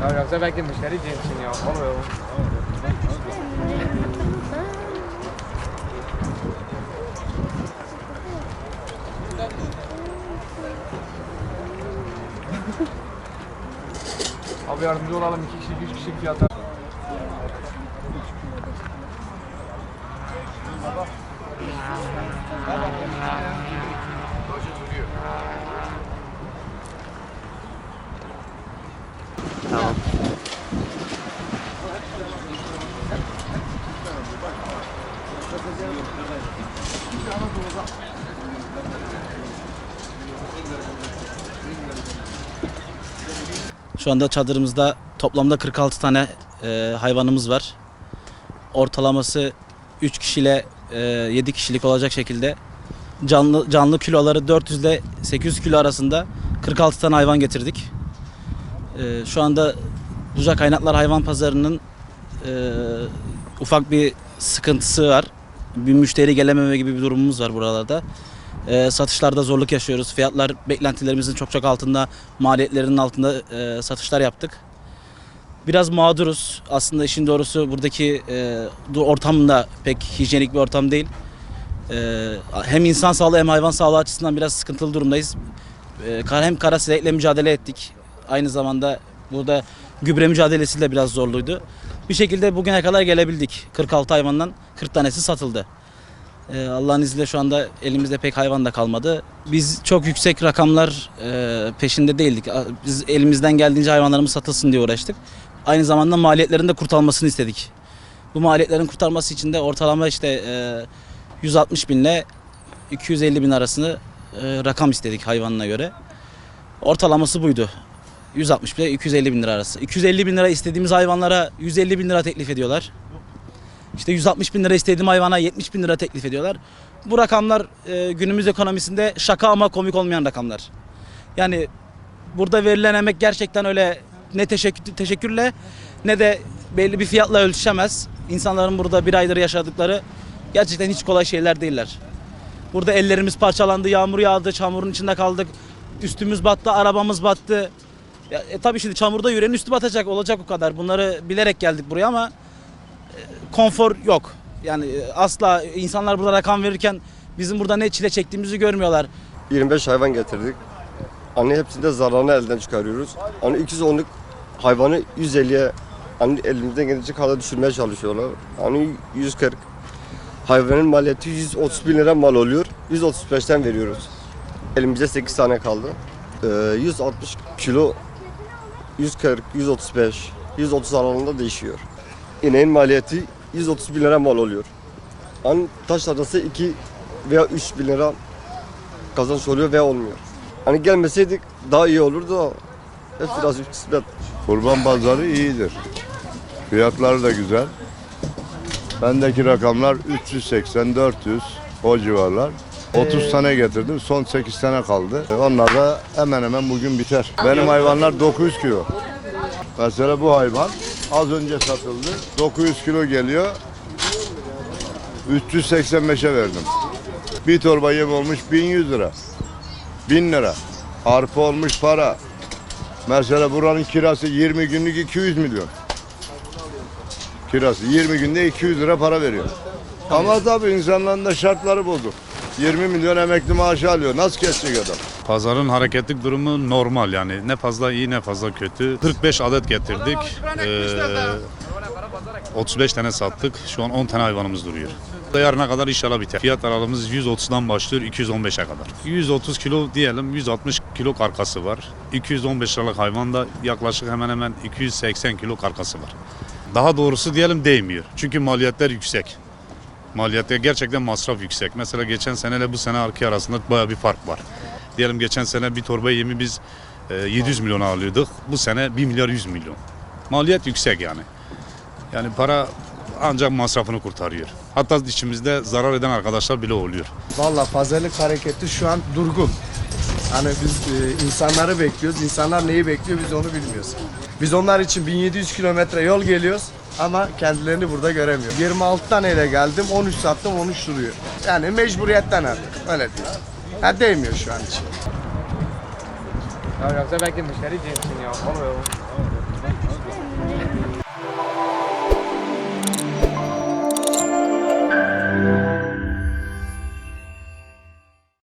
Ya yoksa belki müşteri değilsin ya. Oluyor. Abi yardımcı olalım, 2 kişilik 3 kişilik fiyatlar. Tamam. Şu anda çadırımızda toplamda 46 tane hayvanımız var. Ortalaması 3 kişiyle 7 kişilik olacak şekilde canlı kiloları 400 ile 800 kilo arasında 46 tane hayvan getirdik. Şu anda Bucak Kaynaklar Hayvan Pazarı'nın ufak bir sıkıntısı var. Bir müşteri gelememe gibi bir durumumuz var buralarda. Satışlarda zorluk yaşıyoruz. Fiyatlar beklentilerimizin çok altında, maliyetlerinin altında satışlar yaptık. Biraz mağduruz. Aslında işin doğrusu buradaki ortam da pek hijyenik bir ortam değil. Hem insan sağlığı hem hayvan sağlığı açısından biraz sıkıntılı durumdayız. Hem kara sinekle mücadele ettik. Aynı zamanda burada gübre mücadelesi de biraz zorluydu. Bir şekilde bugüne kadar gelebildik. 46 hayvandan 40 tanesi satıldı. Allah'ın izniyle şu anda elimizde pek hayvan da kalmadı. Biz çok yüksek rakamlar peşinde değildik. Biz elimizden geldiğince hayvanlarımız satılsın diye uğraştık. Aynı zamanda maliyetlerin de kurtarılmasını istedik. Bu maliyetlerin kurtarması için de ortalama 160 bin ile 250 bin arasını rakam istedik hayvanına göre. Ortalaması buydu. 160 ile 250 bin lira arası. 250 bin lira istediğimiz hayvanlara 150 bin lira teklif ediyorlar. 160 bin lira istediğim hayvana 70 bin lira teklif ediyorlar. Bu rakamlar günümüz ekonomisinde şaka ama komik olmayan rakamlar. Yani burada verilen emek gerçekten öyle ne teşekkürle ne de belli bir fiyatla ölçüşemez. İnsanların burada bir aydır yaşadıkları gerçekten hiç kolay şeyler değiller. Burada ellerimiz parçalandı, yağmur yağdı, çamurun içinde kaldık. Üstümüz battı, arabamız battı. Tabii şimdi çamurda yürüyenin üstü batacak, olacak o kadar. Bunları bilerek geldik buraya ama konfor yok. Yani asla insanlar burada rakam verirken bizim burada ne çile çektiğimizi görmüyorlar. 25 hayvan getirdik. Hani hepsinde zararını elden çıkarıyoruz. Hani 210'luk hayvanı 150'ye hani elimizden gelecek kadar düşürmeye çalışıyorlar. Hani 140. Hayvanın maliyeti 130 bin lira mal oluyor. 135'ten veriyoruz. Elimizde 8 tane kaldı. 160 kilo 140, 135, 130 aralığında değişiyor. İneğin maliyeti 130 bin lira mal oluyor. Hani taş tanesi 2 veya 3 bin lira kazanç oluyor veya olmuyor. Hani gelmeseydik daha iyi olurdu da hep biraz kısmet. Kurban pazarı iyidir. Fiyatları da güzel. Bendeki rakamlar 380-400 o civarlar. 30 tane getirdim. Son 8 tane kaldı. Onlar da hemen hemen bugün biter. Benim hayvanlar 900 kilo. Mesela bu hayvan az önce satıldı. 900 kilo geliyor. 385'e verdim. Bir torba yem olmuş 1100 lira. 1000 lira. Arpa olmuş para. Mesela buranın kirası 20 günlük 200 milyon. Kirası 20 günde 200 lira para veriyor. Ama tabii insanların da şartları bozuk. 20 milyon emekli maaşı alıyor. Nasıl kesecek adam? Pazarın hareketlik durumu normal yani. Ne fazla iyi ne fazla kötü. 45 adet getirdik. 35 tane sattık. Şu an 10 tane hayvanımız duruyor. Yarına kadar inşallah biter. Fiyat aralığımız 130'dan başlıyor 215'e kadar. 130 kilo diyelim 160 kilo karkası var. 215 liralık hayvan da yaklaşık hemen hemen 280 kilo karkası var. Daha doğrusu diyelim değmiyor. Çünkü maliyetler yüksek. Maliyette gerçekten masraf yüksek. Mesela geçen seneyle bu sene arasında bayağı bir fark var. Diyelim geçen sene bir torba yemi biz 700 milyona alıyorduk. Bu sene 1 milyar 100 milyon. Maliyet yüksek yani. Yani para ancak masrafını kurtarıyor. Hatta içimizde zarar eden arkadaşlar bile oluyor. Vallahi pazarlık hareketi şu an durgun. Hani biz insanları bekliyoruz. İnsanlar neyi bekliyor biz onu bilmiyoruz. Biz onlar için 1700 kilometre yol geliyoruz ama kendilerini burada göremiyor. 26 taneyle geldim, 13 sattım, 13 duruyor. Yani mecburiyetten artık, öyle diyeyim. Ha, değmiyor şu an için. Ya yoksa belki müşteri değilsin ya. Oluyor. abi.